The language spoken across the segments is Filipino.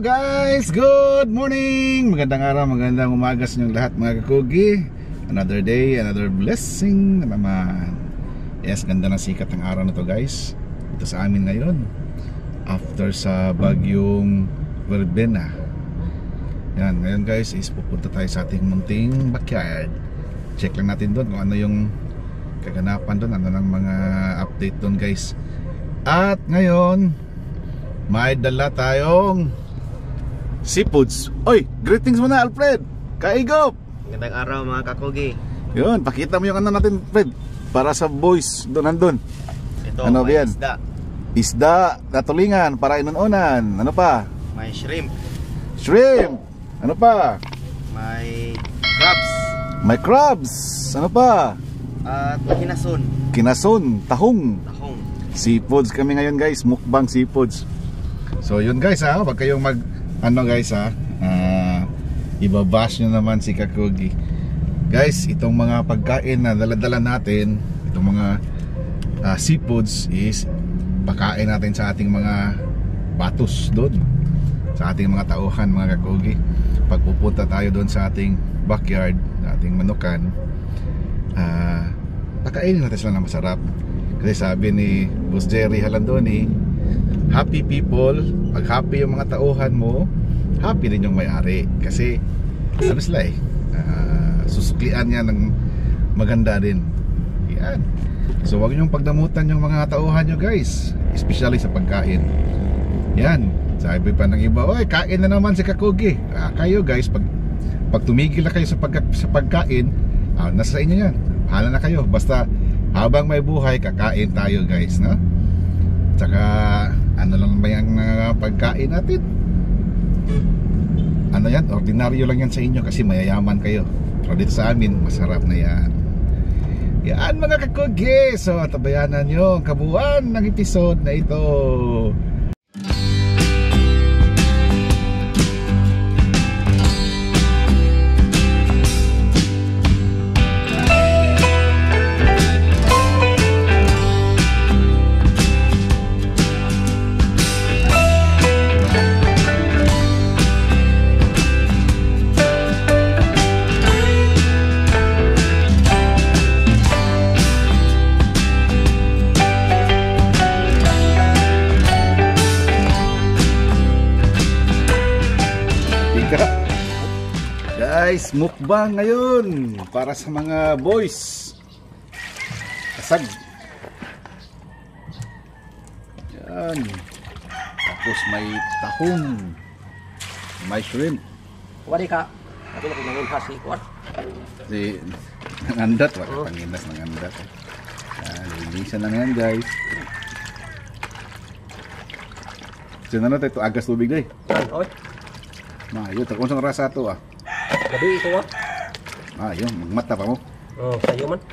guys, good morning. Magandang araw, magandang umaga sa inyong lahat mga kakugi. Another day, another blessing na naman. Yes, ganda ng sikat ng araw na to guys. Ito sa amin ngayon after sa bagyong Verbena. Yan, ngayon guys is pupunta tayo sa ating munting backyard. Check lang natin doon kung ano yung kaganapan doon, ano ng mga update doon guys. At ngayon may dala tayong seafoods. Oy, greetings muna Alfred. Kaigop. Magandang araw mga kakugi. Yun, pakita mo yung ano natin Fred, para sa boys doon nandun. Ito, ano may yan? isda. Isda, natulingan para inununan. Ano pa? May shrimp. Shrimp. Ano pa? May crabs. May crabs. Ano pa? At kinason. Kinason, tahong. Tahong. Seafoods kami ngayon guys, mukbang seafoods. So yun guys ha, wag kayong mag ano guys ha, ibabash nyo naman si Kakugi. Guys, itong mga pagkain na daladala natin, itong mga seafoods is pakain natin sa ating mga batos doon, sa ating mga tauhan mga Kakugi. Pagpupunta tayo doon sa ating backyard, sa ating manukan, pakainin natin sila na masarap. Kasi sabi ni Boss Jerry Halandoni, happy people, pag happy yung mga tauhan mo, happy din yung may-ari. Kasi ano sila susuklian niya ng maganda din. Yan. So wag niyong pagdamutan yung mga tauhan nyo guys, especially sa pagkain. Yan. Sabi pa ng iba, oy, kain na naman si Kakugi. Kayo guys, pag tumigil na kayo sa pagkain, nasa sa inyo yan. Bahala na kayo. Basta habang may buhay, kakain tayo guys, no? Tsaka ano lang ba yung pagkain natin? Ano yan? Ordinaryo lang yan sa inyo kasi mayayaman kayo. Pero dito sa amin, masarap na yan. Yan mga kakugi. So tabayanan nyo ang kabuuan ng episode na ito. Guys, mukbang ngayon para sa mga boys. Kasag. Yan. Tapos may tahong, may shrimp. Wari ka. Ako na kung hasi ko. Si nangandat, wala panginas nangandat. Lilisan lang yan guys. Sino na tayo, agas tubig day. Oy. Yun, kung saan rasa ito Gabi ito yun, magmata pa mo. Sayo man.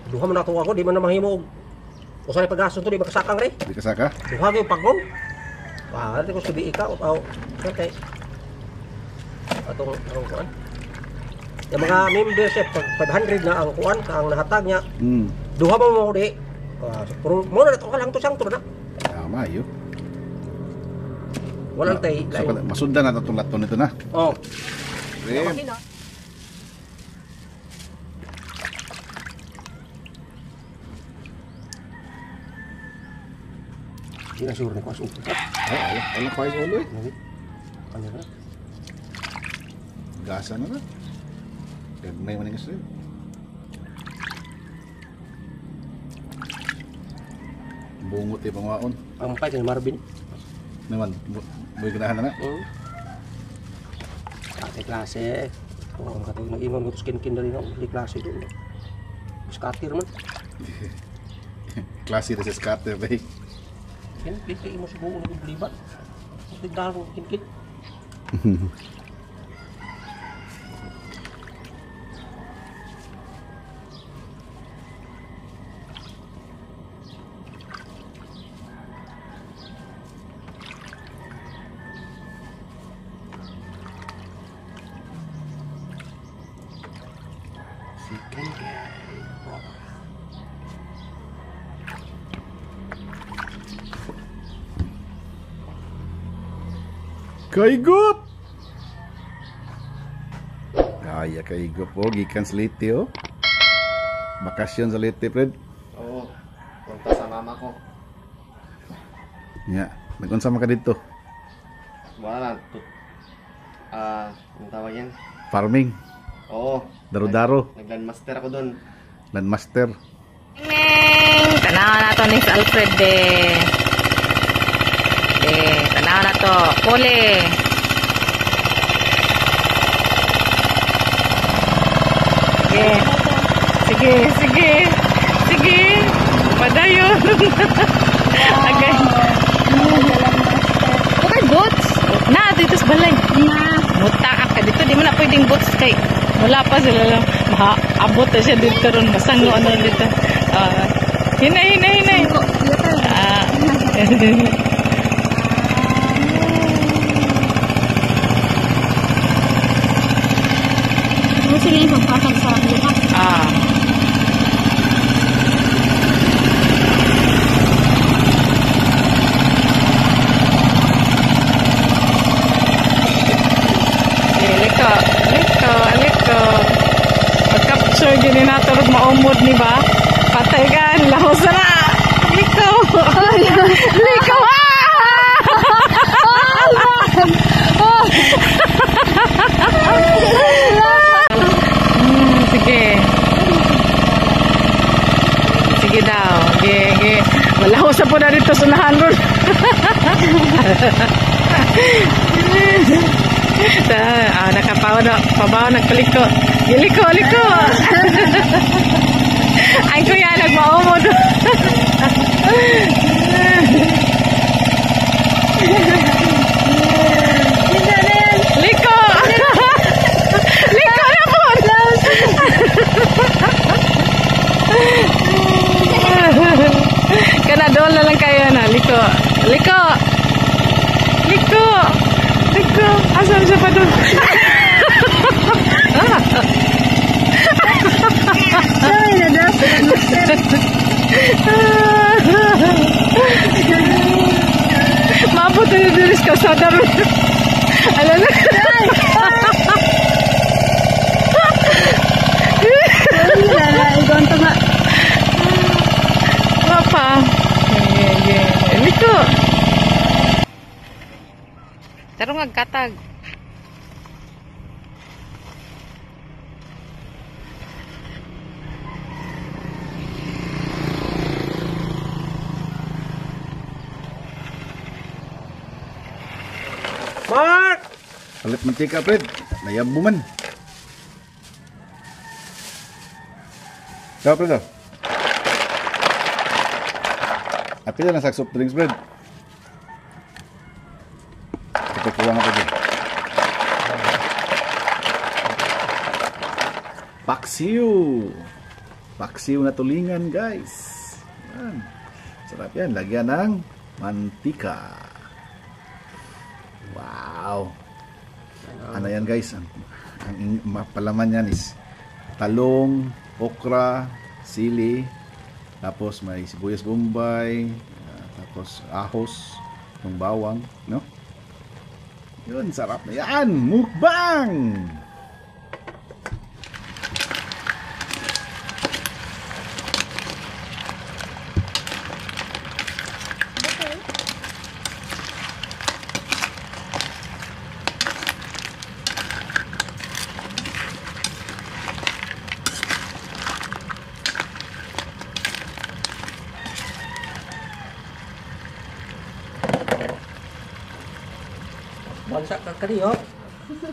Duha man ato ako, di man na mahimo. Usa ni pagason to di makasakang re. Di kasaka? Duha gyud paggon. Ate ko subi ka o kay. Atong kuan. Yung mga membership pag 500 na ang kuan ang nahatag niya. Duha mo di. Pero mo na to ka lang to sang to na. Tama yun. Walang tay. So, masundan na itong lato nito na. Rim. Hindi na sure na kuas upo. Ano pa yung ulo Ano na? Gasa na na. Gagmay man yung gusto yun. Bungot pangwaon. Ang pay kay Marvin. Naman, buhay ganahan na na. Klase. Ang katong nag-ingon ko skin dali no, di klase do. Scatter man. Klase na sa scatter bay. Yan kay mo subo ng blibat. Tigdal ko kin. Kaigup! Kaya kaigup oh, gikan sa Leyte oh. Bakasyon sa Leyte, Fred. Oo. Punta sa mama ko. Nya, nag-unsa man ka dito? Wala na. Ang tawag yan? Farming, Oo. daro-daro, Nag-landmaster ako doon. landmaster. Tanaw na to ni Alfred de. Tanaw na to. Kuli. Sige. Sige. Padayon. Agay. Bukay boots. Na, dito sa balay. Muta ka dito. Di mo na pwedeng boots kay. Wala pa sila lang. Abot na siya dito ron. Masang ano dito. Hinay. Sila yung pagpapag sa lupa. Liko. Pag-capture gini nato ug maumod ni ba? Patay gan, lahos na. Liko. Sige daw. Ge. Malahos sa po na dito sa unahan ron. Pabaw nagpaliko. Liko. Ay kuya nagmaumod. Liko na po. Kanadol na lang kayo na. Liko. Asan siya pa doon? Mabot na yung duris ka sa daro. Alam na. Papa. Liko. Tarong agkatag. Mark! Palit mantika, Fred. Nayabuman. Daw, Fred. At pila na sa soft drinks, Fred. Ito kuha nga, Fred. Paksiw na tulingan, guys. Yan. Sarap yan. Lagyan ng mantika. Wow. Ano yan, guys? Ang palaman yan is talong, okra, sili, tapos may sibuyas bombay, tapos ahos, ng bawang, no? Yun, sarap na yan. Mukbang! Bansa ka kaniyo. Ito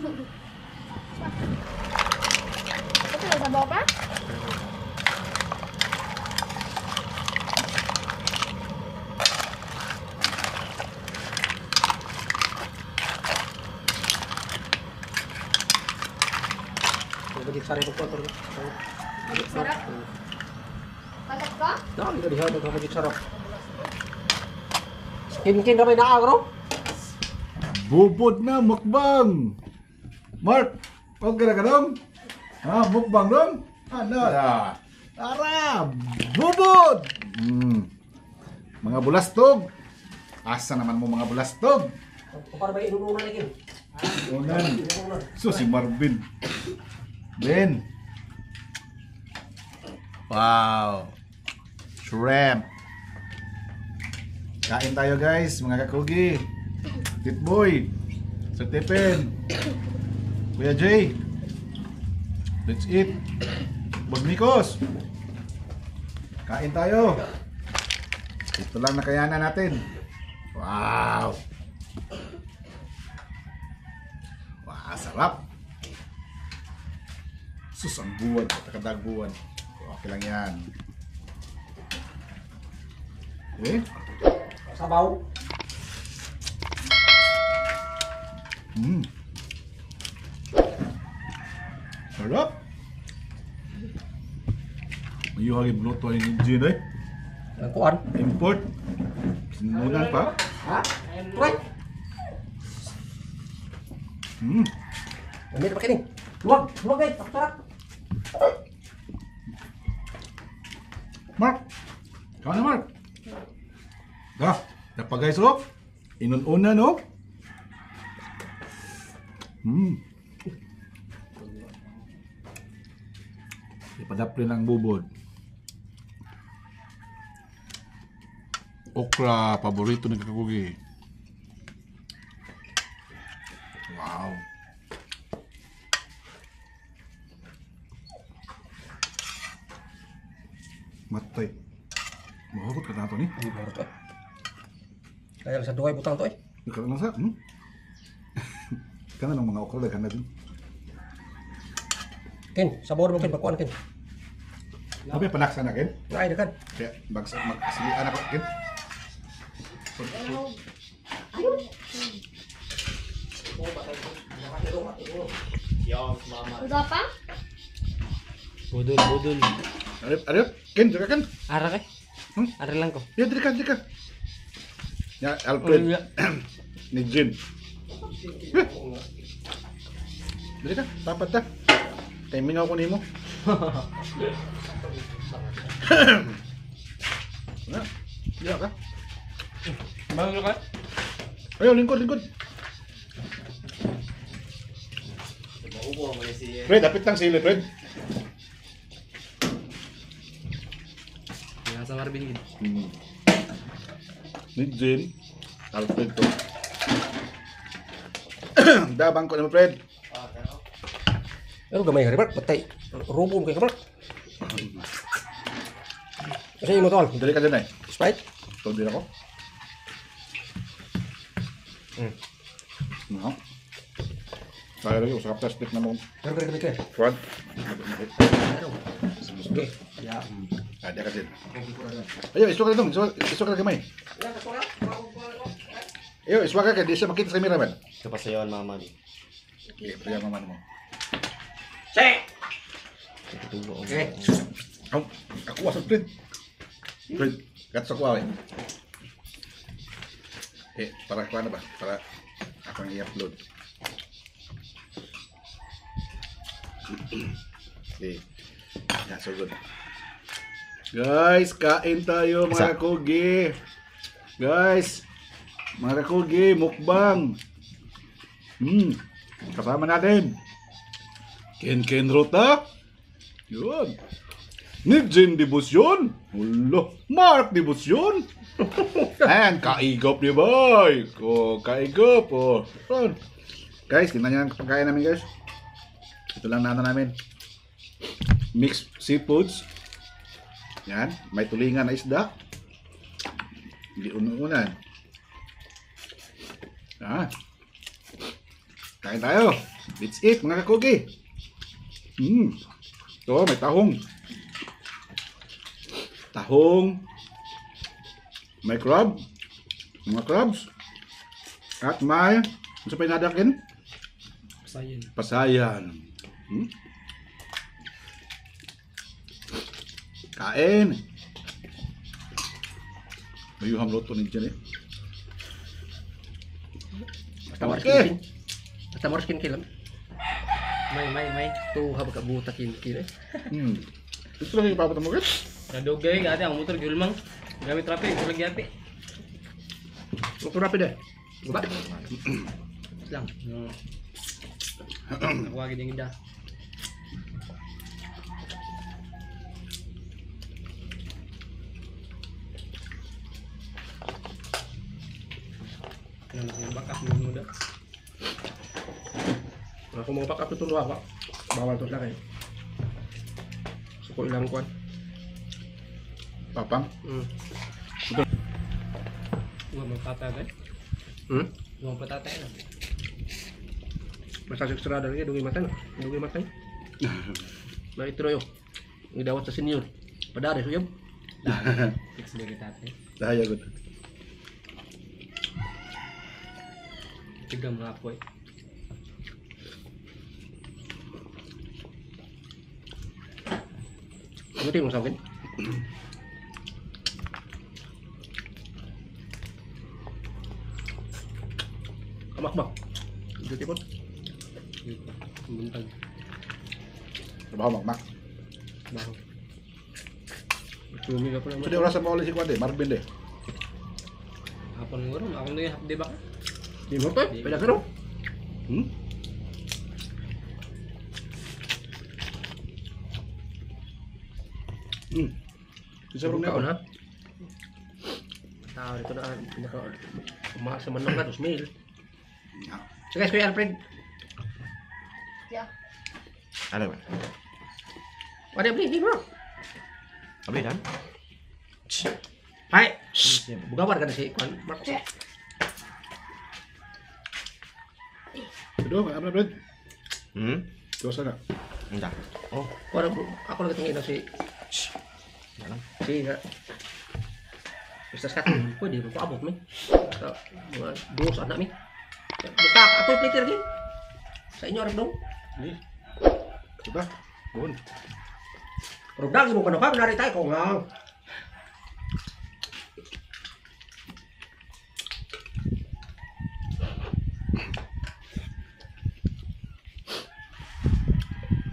yung sabaw pa? Bagit sari ko to. Sarap. Palat ka? Dami ka diha bagit sarap. Skin na may naagro. Bubod na, mukbang! Mark, huwag ka na ka dong? Ha, mukbang dong? Ano? Tara! Bubod! Mga bulastog! Asa naman mo mga bulastog? Para ba inununan lagi? Unan. So, si Marvin. Ben. Wow. Shrimp. Kain tayo guys, mga kakugi. Titboy. Sir Tipen. Kuya Jay. Let's eat. Boss Mikos. Kain tayo. Ito lang nakayanan natin. Wow. Wah, sarap. Sus, ang buwan. Takadagbuwan. Okay lang yan. Okay. Sabaw. Sarap. Mayuhagi bluto yung gin eh. Ang kuan. Import. Sinunan pa. Ha? Right. Ambil pakai ni. Luwag guys, sarap. Mark. Kau na Mark. Dah, dapat guys oh. Inun-unan oh. Ipadapli ng bubod. Okra, paborito ng kakugi. Wow. Matay. Mahukot ka na ito ni. Hindi baru to. Kaya sa duway butang to eh. Ikaw lang sa, Kana ng mga okra, daghan na din. Ken, sabor mo ken pakuan ken. Apa yung panaksa na, Ken? Ay dekan. Kaya, sige, anak ko, Ken. Udah apa? Budul. Arif, Ken, jaga Ken. Ara kay? Ara lang ko. Ya, diri ka. Ya, Alfred. Ni Jin. Diri ka, tapat ta. Timing ako nimo. Na, ya ka. Bago ka? Ayo, lingkod. Maubo mo si Fred, apit lang sili, Fred. Yang sa Marvin gid. Ni Jin. Alfred to. Dabang ko naman, Fred. Pero gamay ka rin, patay. Rubo mo kayo ka, Kasi yung tol. Dali ka dyan eh. Sprite? Ito din ako. No. Kaya lagi, usap plastic na mo. Pero kaya kaya. Front. Okay. Ya. Ada ka dyan. Ayo, iswa ka na dong. Iswa ka na gamay. Ayo, iswa ka. Di siya makita sa kamera, man. Kapasayon mama. Okay, priya maman mo. Okay. Aku wasap, Fred. Fred, gatsa ko awin. Para ko ano ba? Para ako ang i-upload. Okay. Yeah, so good. Guys, kain tayo mga kakugi. Guys, mga kakugi, mukbang. Kasama natin. Ken Rota. Yun. Nidjin Dibusyon. Ulo. Mark Dibusyon. Ayan, kaigop ni boy. Kaigop. Guys, tingnan nyo ang pagkain namin guys. Ito lang na namin. Mixed seafoods. Yan. May tulingan na isda. Hindi unuunan. Kain tayo. Let's eat mga kakugi. Ito, may tahong. May crab. Mga crabs. At may, ano sa pinadakin? Pasayan. Kain. May yuham loto ni dyan eh. Basta mo skin kill. May. Tu habag ka buta kill eh. Ito lang yung ipapata mo guys. Nadugay ate ang motor gulmang. Gamit traffic, lagi ate. Motor rapid eh. Diba? Lang. Ako agad yung ida. Ano yung bakas mo muda? Ako mga pakap ito luwa, bawal ito lang eh. Suko ilang kuan. Papang. Huwag magpapagay. Huwag patatay lang. Basta ekstra dali dugi matay. Dugi matay. Na itro yo. Idawat sa senior. Padare suyab. Fix ba kita ate? Dahaya gud. Tiga mga apoy. Ano tingin mo sa akin? Kamakbak. Duty po. Buntag. Trabaho makmak. Baho. Sumi ka pa naman. So di oras sa mauli si Kwade, Marvin de. Hapon mo ron. Ako na yung di ba? Di mo to? Pwede ka rin? Isa ron Kaon na. ha? Tao dito na. Umakas sa manong na. 2,000. So guys, Kuya Alfred. Ano ba? Wala beli mo. Abli dan? Hai. Bugawar ka na si Kwan. Mark. Aduh, apa Fred? Dosa na. Enggak. Oh, Ako nagtingin na si nga. Basta sa pwede mo paabot mi. Mga dos anak mi. Basta ako yung plater din. Sa inyo rin dong. Kita. Bun. Pero dagi mo ka na pa, nari tayo ko nga.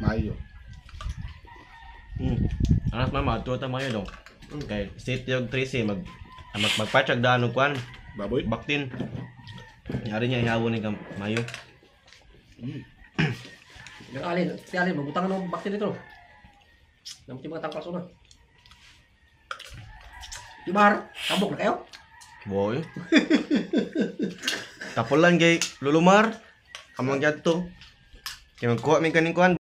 Mayo. anak mama tuwa ta mayo dong. Kay state yung 13 magpatchag daan og kwan, Baboy. baktin. Yari niya ihawon ni mayo. Si Alin, magbutang ng bakti nito. Namuti mga tangkal na. Ibar, tabok na kayo? Boy. Tapulan kay Lulumar. Amang jadto. Kay magkuha mi kaning kwan.